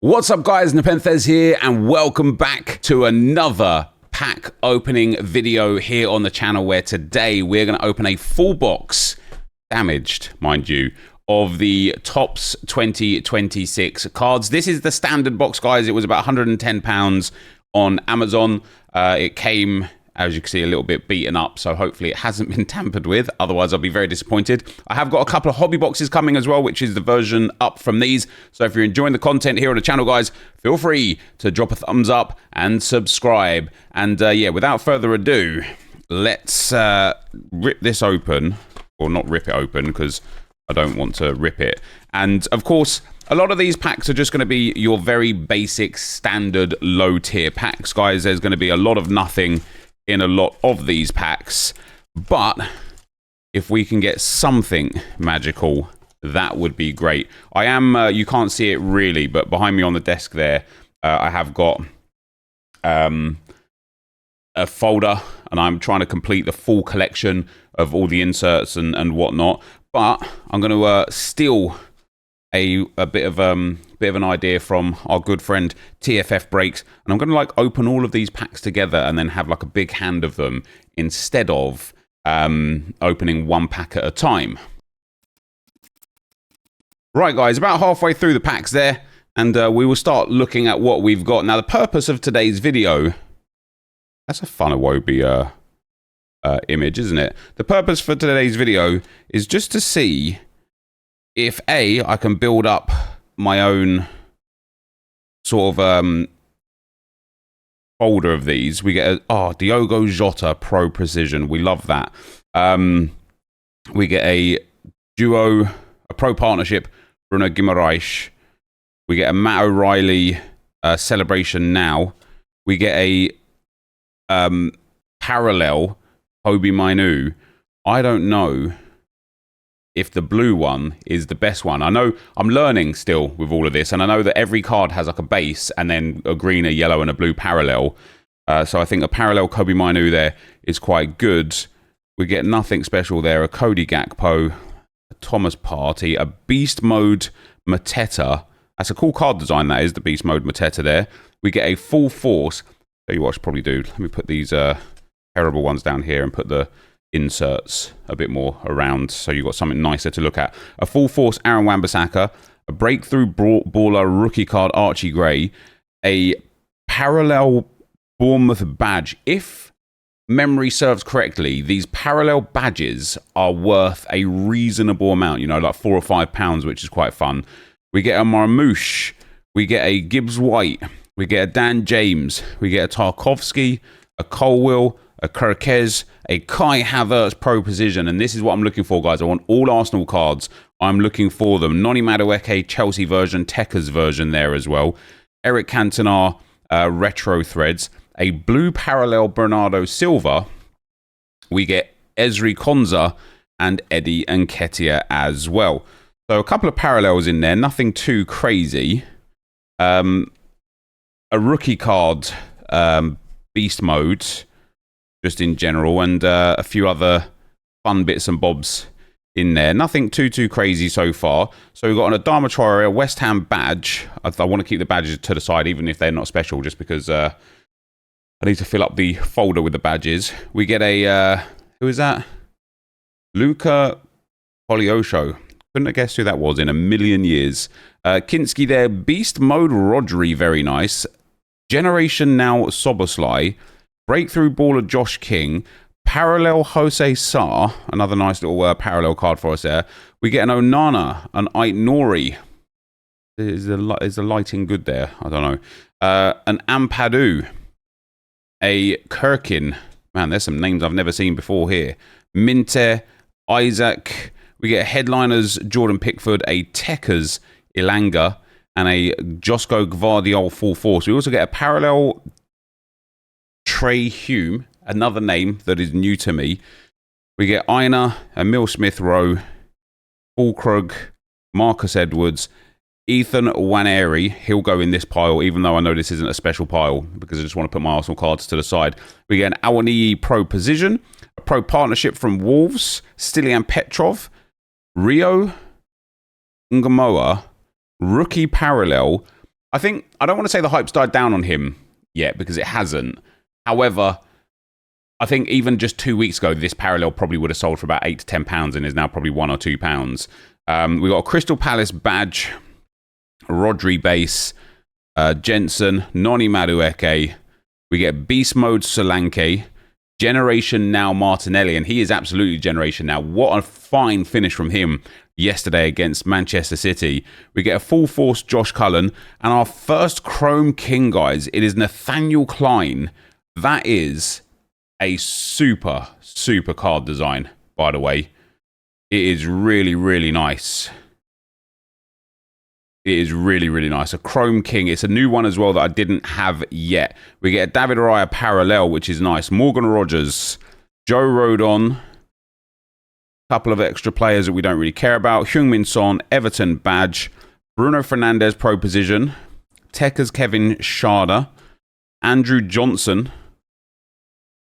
What's up guys, NepentheZ here and welcome back to another pack opening video here on the channel, where today we're going to open a full box, damaged mind you, of the Topps 2026 cards. This is the standard box, guys. It was about £110 on Amazon. It came, as you can see, a little bit beaten up, so hopefully it hasn't been tampered with. Otherwise, I'll be very disappointed. I have got a couple of hobby boxes coming as well, which is the version up from these. So if you're enjoying the content here on the channel, guys, feel free to drop a thumbs up and subscribe. And yeah, without further ado, let's rip this open. Or not rip it open, because I don't want to rip it. And of course, a lot of these packs are just going to be your very basic, standard, low-tier packs, guys. There's going to be a lot of nothing in a lot of these packs, but if we can get something magical, that would be great. I am, you can't see it really, but behind me on the desk there, I have got a folder, and I'm trying to complete the full collection of all the inserts and whatnot. But I'm going to steal a bit of an idea from our good friend TFF Breaks, and I'm going to like open all of these packs together and then have like a big hand of them instead of opening one pack at a time. Right guys, about halfway through the packs there, and we will start looking at what we've got. Now the purpose of today's video, that's a Funawobi image, isn't it? The purpose for today's video is just to see if I can build up my own sort of folder of these. We get a Diogo Jota Pro Precision. We love that. We get a Pro Partnership, Bruno Guimaraes. We get a Matt O'Reilly Celebration Now. We get a Parallel Kobe Mainu. I don't know if the blue one is the best one. I know I'm learning still with all of this, and I know that every card has like a base and then a green, a yellow, and a blue parallel. So I think a parallel Kobe Mainu there is quite good. We get nothing special there. A Cody Gakpo, a Thomas Partey, a Beast Mode Mateta. That's a cool card design, that is, the Beast Mode Mateta there. We get a Full Force. Tell you what I should probably do. Let me put these terrible ones down here and put the inserts a bit more around, so you've got something nicer to look at. A Full Force Aaron Wan-Bissaka, a Breakthrough Baller rookie card Archie Gray, a parallel Bournemouth badge. If memory serves correctly, these parallel badges are worth a reasonable amount, you know, like £4 or £5, which is quite fun. We get a Marmouche, we get a Gibbs White, we get a Dan James, we get a Tarkovsky, a Colwill, a Kirkez, a Kai Havertz Pro Precision, and this is what I'm looking for, guys. I want all Arsenal cards. I'm looking for them. Noni Madueke Chelsea version, Tekka's version there as well. Eric Cantona Retro Threads, a blue parallel Bernardo Silva. We get Ezri Konza and Eddie Nketiah as well. So a couple of parallels in there, nothing too crazy. A rookie card, Beast Mode, just in general, and a few other fun bits and bobs in there. Nothing too crazy so far. So we've got an Adama Traore, a West Ham badge. I want to keep the badges to the side, even if they're not special, just because I need to fill up the folder with the badges. We get a, who is that? Luca Poliosho. Couldn't have guessed who that was in a million years. Kinski there, Beast Mode Rodri, very nice. Generation Now Soboslai. Breakthrough Baller Josh King, Parallel Jose Sarr, another nice little parallel card for us there. We get an Onana, an Ait Nori. Is the lighting good there? I don't know. An Ampadu, a Kirkin. Man, there's some names I've never seen before here. Minte, Isaac. We get Headliners Jordan Pickford, a Tekka's Ilanga, and a Josko Gvardiol Full Force. We also get a parallel Trey Hume, another name that is new to me. We get Aina, Emil Smith Rowe, Fulkrug, Marcus Edwards, Ethan Waneri. He'll go in this pile, even though I know this isn't a special pile, because I just want to put my Arsenal cards to the side. We get an Awaniyi Pro Precision, a Pro Partnership from Wolves, Stilian Petrov, Rio Ngamoa, Rookie Parallel, I think, I don't want to say the hype's died down on him yet, because it hasn't. However, I think even just 2 weeks ago, this parallel probably would have sold for about £8 to £10 and is now probably £1 or £2. We got a Crystal Palace badge, Rodri base, Jensen, Noni Madueke. We get Beast Mode Solanke, Generation Now Martinelli, and he is absolutely Generation Now. What a fine finish from him yesterday against Manchester City. We get a full force Josh Cullen, and our first Chrome King, guys. It is Nathaniel Klein. That is a super, super card design, by the way. It is really, really nice. It is really, really nice. A Chrome King. It's a new one as well that I didn't have yet. We get a David Raya parallel, which is nice. Morgan Rogers, Joe Rodon. Couple of extra players that we don't really care about. Heung-min Son, Everton badge. Bruno Fernandes Pro Position. Tekker's Kevin Schade. Andrew Johnson.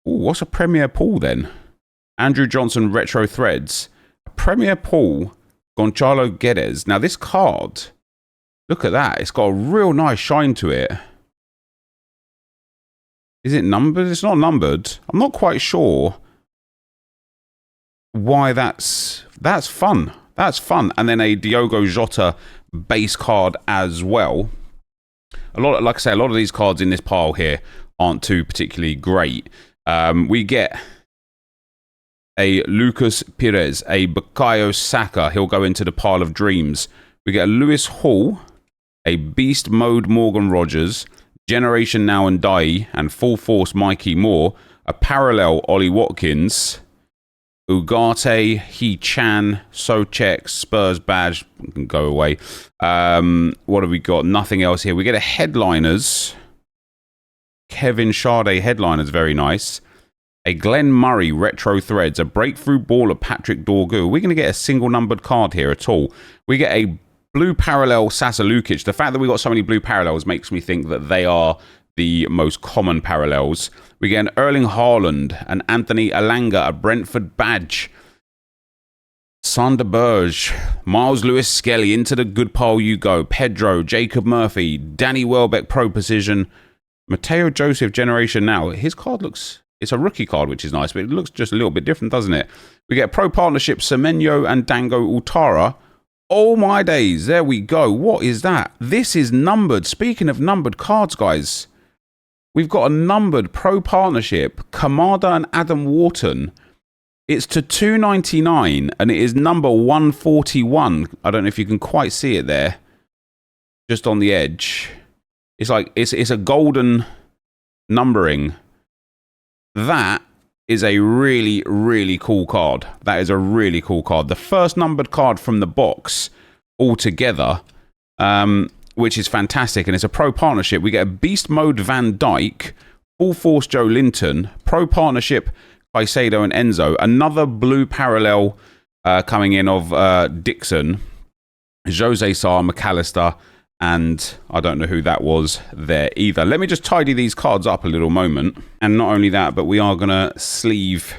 Ooh, what's a Premier Pool then? Andrew Johnson Retro Threads. A Premier Pool. Gonçalo Guedes. Now this card, look at that. It's got a real nice shine to it. Is it numbered? It's not numbered. I'm not quite sure why that's fun. That's fun. And then a Diogo Jota base card as well. Like I say, a lot of these cards in this pile here aren't too particularly great. We get a Lucas Pires, a Bukayo Saka. He'll go into the pile of dreams. We get a Lewis Hall, a Beast Mode Morgan Rogers, Generation Now and Dai, and Full Force Mikey Moore, a parallel Ollie Watkins, Ugarte, He-Chan, Souček, Spurs badge, can go away. What have we got? Nothing else here. We get a Headliners, Kevin Schade Headliners, very nice. A Glenn Murray Retro Threads, a Breakthrough Baller Patrick Dorgu. Are we going to get a single numbered card here at all? We get a blue parallel Sasa Lukic. The fact that we got so many blue parallels makes me think that they are the most common parallels. We get an Erling Haaland, an Anthony Elanga, a Brentford badge. Sander Berge, Miles Lewis Skelly, into the good pile you go. Pedro, Jacob Murphy, Danny Welbeck Pro Precision, Mateo Joseph Generation Now. His card looks... It's a rookie card, which is nice, but it looks just a little bit different, doesn't it? We get Pro Partnership, Semenyo and Dango Utara. Oh my days, there we go. What is that? This is numbered. Speaking of numbered cards, guys, we've got a numbered Pro Partnership, Kamada and Adam Wharton. It's to 299 and it is number 141. I don't know if you can quite see it there, just on the edge. It's like, it's a golden numbering. That is a really, really cool card. That is a really cool card. The first numbered card from the box altogether, which is fantastic. And it's a Pro Partnership. We get a Beast Mode Van Dijk, Full Force Joe Linton, Pro Partnership Caicedo and Enzo. Another blue parallel coming in of Dixon, Jose Sarr, McAllister, and I don't know who that was there either. Let me just tidy these cards up a little moment. And not only that, but we are going to sleeve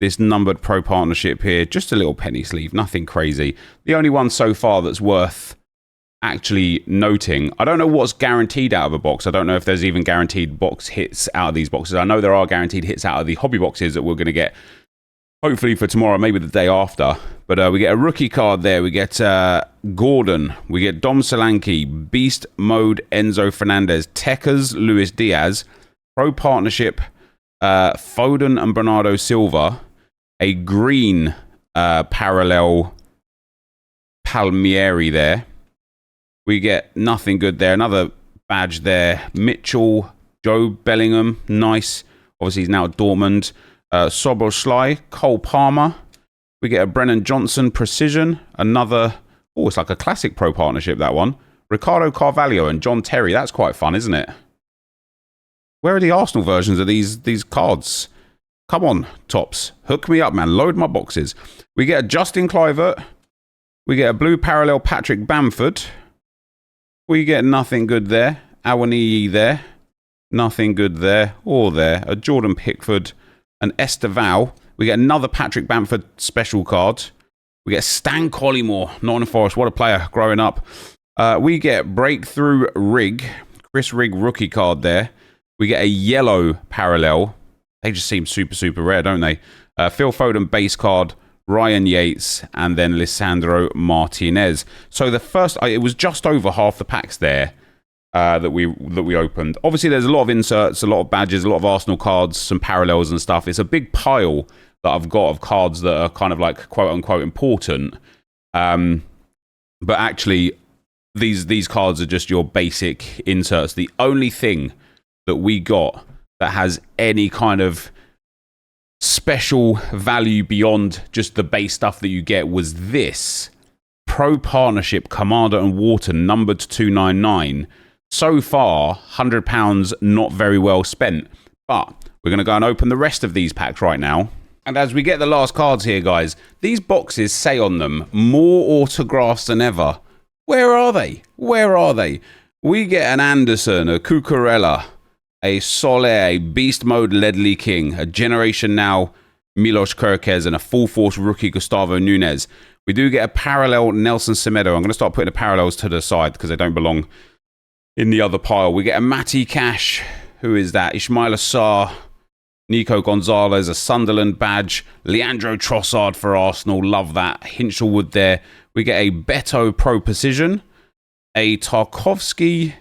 this numbered Pro Partnership here. Just a little penny sleeve, nothing crazy. The only one so far that's worth actually noting. I don't know what's guaranteed out of a box. I don't know if there's even guaranteed box hits out of these boxes. I know there are guaranteed hits out of the hobby boxes that we're going to get hopefully for tomorrow, maybe the day after. But we get a rookie card there. We get Gordon. We get Dom Solanke, Beast Mode Enzo Fernandez, Tekker's Luis Diaz, Pro Partnership Foden and Bernardo Silva, a green parallel Palmieri there. We get nothing good there. Another badge there. Mitchell, Joe Bellingham, nice. Obviously he's now at Dortmund. Soboslai, Cole Palmer. We get a Brennan Johnson Precision. Another, oh, it's like a classic Pro Partnership, that one. Ricardo Carvalho and John Terry. That's quite fun, isn't it? Where are the Arsenal versions of these cards? Come on, Tops. Hook me up, man. Load my boxes. We get a Justin Kluivert. We get a blue parallel Patrick Bamford. We get nothing good there. Awaniyi there. Nothing good there or there. A Jordan Pickford. An Esteval. We get another Patrick Bamford special card. We get Stan Collymore, Nottingham Forest. What a player growing up. We get Breakthrough Rig. Chris Rigg rookie card there. We get a yellow parallel. They just seem super, super rare, don't they? Phil Foden base card. Ryan Yates, and then Lisandro Martinez. So the first, it was just over half the packs there that we opened. Obviously, there's a lot of inserts, a lot of badges, a lot of Arsenal cards, some parallels and stuff. It's a big pile that I've got of cards that are kind of like quote unquote important. But actually, these cards are just your basic inserts. The only thing that we got that has any kind of special value beyond just the base stuff that you get was this Pro Partnership Commander and Wharton numbered 299. So far, £100 not very well spent, but we're going to go and open the rest of these packs right now. And as we get the last cards here, guys, these boxes say on them more autographs than ever. Where are they? Where are they? We get an Anderson, a Cucurella, a Soler, a Beast Mode Ledley King, a Generation Now Milos Kerkez, and a Full Force rookie Gustavo Nunez. We do get a parallel Nelson Semedo. I'm going to start putting the parallels to the side because they don't belong in the other pile. We get a Matty Cash. Who is that? Ismail Assar, Nico Gonzalez, a Sunderland badge, Leandro Trossard for Arsenal. Love that. Hinchelwood there. We get a Beto Pro Precision, a Tarkovsky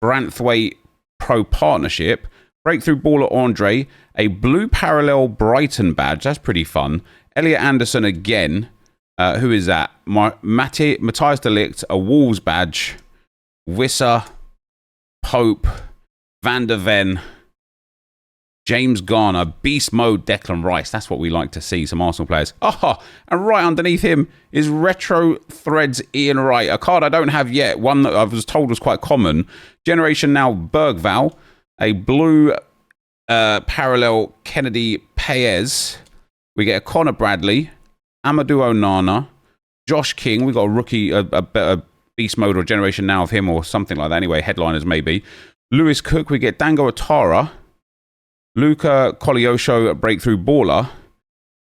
Branthwaite Pro Partnership, Breakthrough Baller Andre, a blue parallel Brighton badge. That's pretty fun. Elliot Anderson again. Who is that? Matthias de Ligt, a Wolves badge. Wissa, Pope, Van der Ven, James Garner, Beast Mode Declan Rice. That's what we like to see, some Arsenal players. Oh, and right underneath him is Retro Threads Ian Wright, a card I don't have yet, one that I was told was quite common. Generation Now Bergval, a blue parallel Kennedy Paez. We get a Connor Bradley, Amadou Onana, Josh King. We got a rookie, a Beast Mode or Generation Now of him or something like that. Anyway, headliners maybe. Lewis Cook. We get Dango Atara, Luca Kolyosho, Breakthrough Baller.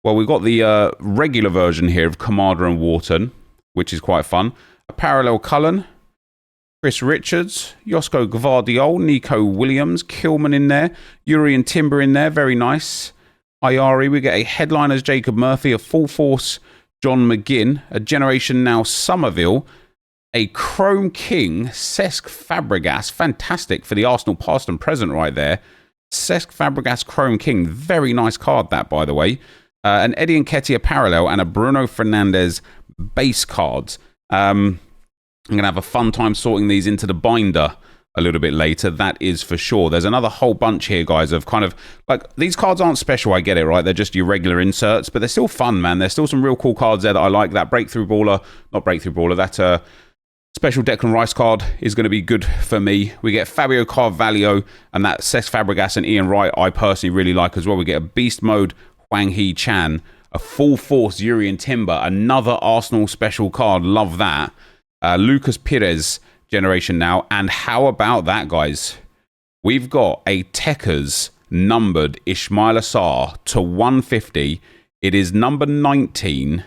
Well, we've got the regular version here of Kamada and Wharton, which is quite fun. A parallel Cullen, Chris Richards, Josko Gvardiol, Nico Williams, Kilman in there, Yuri and Timber in there, very nice. Ayari, we get a headliners Jacob Murphy, a Full Force John McGinn, a Generation Now Somerville, a Chrome King Cesc Fabregas, fantastic for the Arsenal past and present right there. Cesc Fabregas Chrome King, very nice card that, by the way. An Eddie Nketiah parallel and a Bruno Fernandes base cards. I'm going to have a fun time sorting these into the binder a little bit later, that is for sure. There's another whole bunch here, guys, of kind of, like, these cards aren't special, I get it, right? They're just your regular inserts, but they're still fun, man. There's still some real cool cards there that I like. That Breakthrough Baller, not Breakthrough Baller, that special Declan Rice card is going to be good for me. We get Fabio Carvalho and that Cesc Fabregas and Ian Wright I personally really like as well. We get a Beast Mode Hwang Hee-chan, a Full Force Yuri and Timber, another Arsenal special card, love that. Lucas Pires, Generation Now, and how about that, guys? We've got a Tekers numbered Ismail Assar to 150. It is number 19.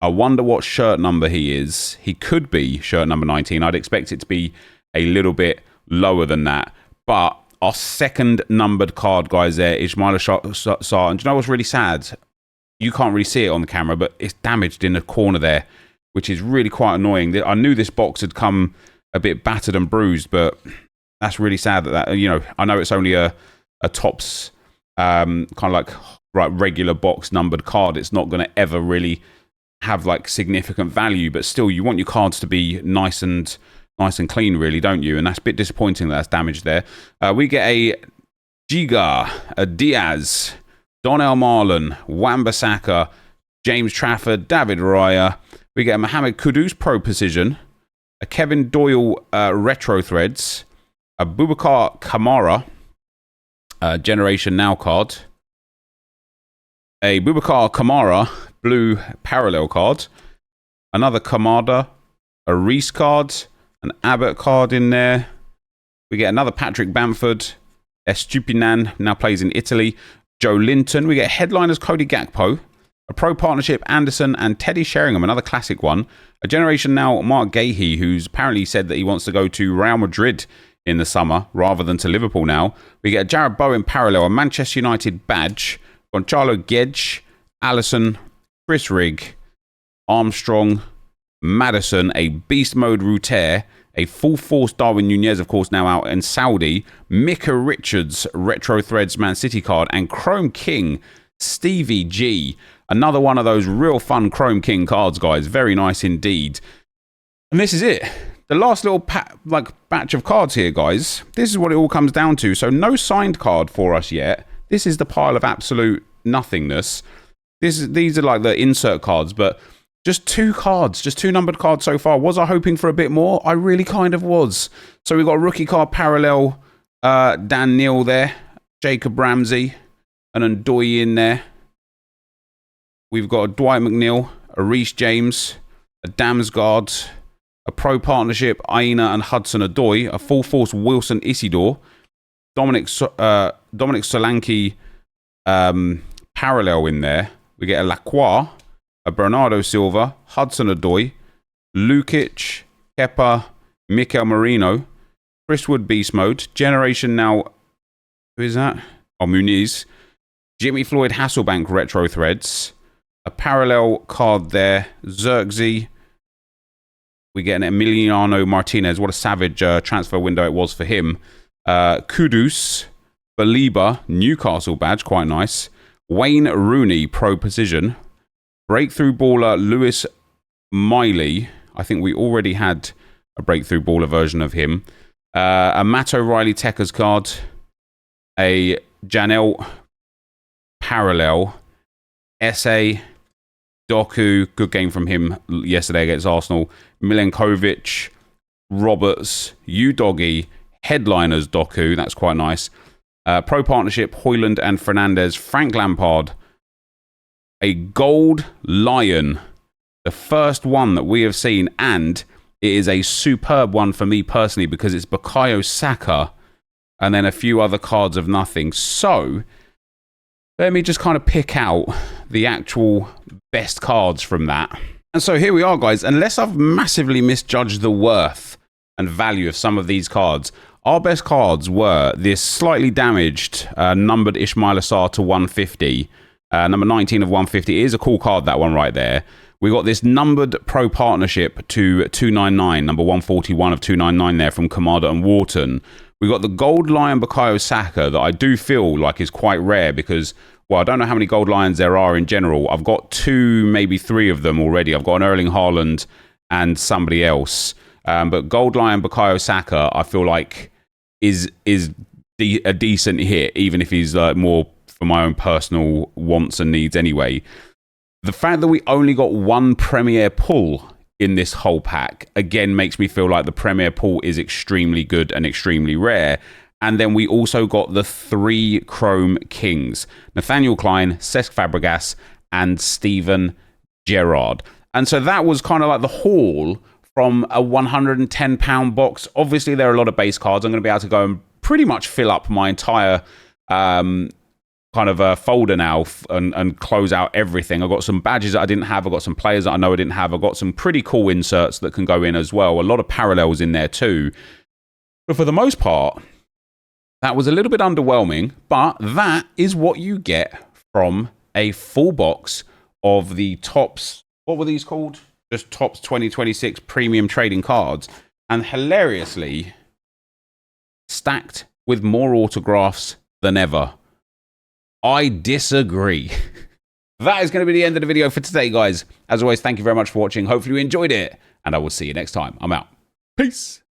I wonder what shirt number he is. He could be shirt number 19. I'd expect it to be a little bit lower than that. But our second numbered card, guys, there, Ismail Assar. And do you know what's really sad? You can't really see it on the camera, but it's damaged in the corner there, which is really quite annoying. I knew this box had come a bit battered and bruised, but that's really sad that you know, I know it's only a Topps kind of like regular box numbered card. It's not going to ever really have like significant value, but still you want your cards to be nice and clean, really, don't you? And that's a bit disappointing that that's damaged there. We get a Giga, a Diaz, Donnell Marlon, Wan-Bissaka, James Trafford, David Raya. We get a Mohamed Kudus Pro Precision, a Kevin Doyle Retro Threads, a Boubacar Kamara Generation Now card, a Boubacar Kamara blue parallel card, another Kamada, a Reese card, an Abbott card in there. We get another Patrick Bamford, Estupinan, now plays in Italy, Joe Linton. We get headliners Cody Gakpo, A Pro Partnership, Anderson and Teddy Sheringham, another classic one. A Generation Now, Mark Gahey, who's apparently said that he wants to go to Real Madrid in the summer rather than to Liverpool now. We get a Jared Bowen parallel, a Manchester United badge, Gonçalo Guedes, Allison, Chris Rigg, Armstrong, Madison, a Beast Mode Router, a Full Force Darwin Nunez, of course, now out in Saudi, Micah Richards, Retro Threads Man City card, and Chrome King, Stevie G. Another one of those real fun Chrome King cards, guys. Very nice indeed. And this is it. The last little batch of cards here, guys. This is what it all comes down to. So no signed card for us yet. This is the pile of absolute nothingness. These are like the insert cards, but just 2 cards, just 2 numbered cards so far. Was I hoping for a bit more? I really kind of was. So we've got a rookie card parallel, Dan Neal there, Jacob Ramsey, and Ndoye in there. We've got a Dwight McNeil, a Reece James, a Damsgaard, a Pro Partnership, Aina and Hudson-Odoi, a Full Force Wilson Isidore, Dominic Solanke parallel in there. We get a Lacroix, a Bernardo Silva, Hudson-Odoi, Lukic, Kepa, Mikel Merino, Chris Wood Beast Mode, Generation Now, who is that? Oh, Muniz, Jimmy Floyd Hasselbank Retro Threads, a parallel card there, Xerxes. We get an Emiliano Martinez. What a savage transfer window it was for him. Kudus, Baliba, Newcastle badge, quite nice. Wayne Rooney, Pro Precision. Breakthrough baller, Lewis Miley. I think we already had a breakthrough baller version of him. A Matt O'Reilly Techers card. A Janelle parallel. Essay. Doku, good game from him yesterday against Arsenal. Milenkovic, Roberts, Udoggy, Headliners Doku, that's quite nice. Pro Partnership, Hoyland and Fernandez, Frank Lampard, a Gold Lion, the first one that we have seen, and it is a superb one for me personally because it's Bukayo Saka and then a few other cards of nothing. So, let me just kind of pick out the actual best cards from that. And so here we are, guys. Unless I've massively misjudged the worth and value of some of these cards, our best cards were this slightly damaged numbered Ismail Assar to 150. Number 19 of 150 is a cool card, that one right there. We got this numbered Pro Partnership to 299, number 141 of 299 there from Kamada and Wharton. We got the Gold Lion Bukayo Saka that I do feel like is quite rare because, well, I don't know how many Gold Lions there are in general. I've got 2, maybe 3 of them already. I've got an Erling Haaland and somebody else. But Gold Lion Bukayo Saka, I feel like is a decent hit, even if he's more for my own personal wants and needs anyway. The fact that we only got 1 Premier pull in this whole pack, again, makes me feel like the Premier pull is extremely good and extremely rare. And then we also got the 3 Chrome Kings, Nathaniel Klein, Cesc Fabregas, and Steven Gerrard. And so that was kind of like the haul from a £110 box. Obviously, there are a lot of base cards. I'm going to be able to go and pretty much fill up my entire kind of a folder now and close out everything. I've got some badges that I didn't have. I've got some players that I know I didn't have. I've got some pretty cool inserts that can go in as well. A lot of parallels in there too. But for the most part, that was a little bit underwhelming, but that is what you get from a full box of the Topps, what were these called? Just Topps 2026 premium trading cards. And hilariously, stacked with more autographs than ever. I disagree. That is going to be the end of the video for today, guys. As always, thank you very much for watching. Hopefully you enjoyed it, and I will see you next time. I'm out. Peace.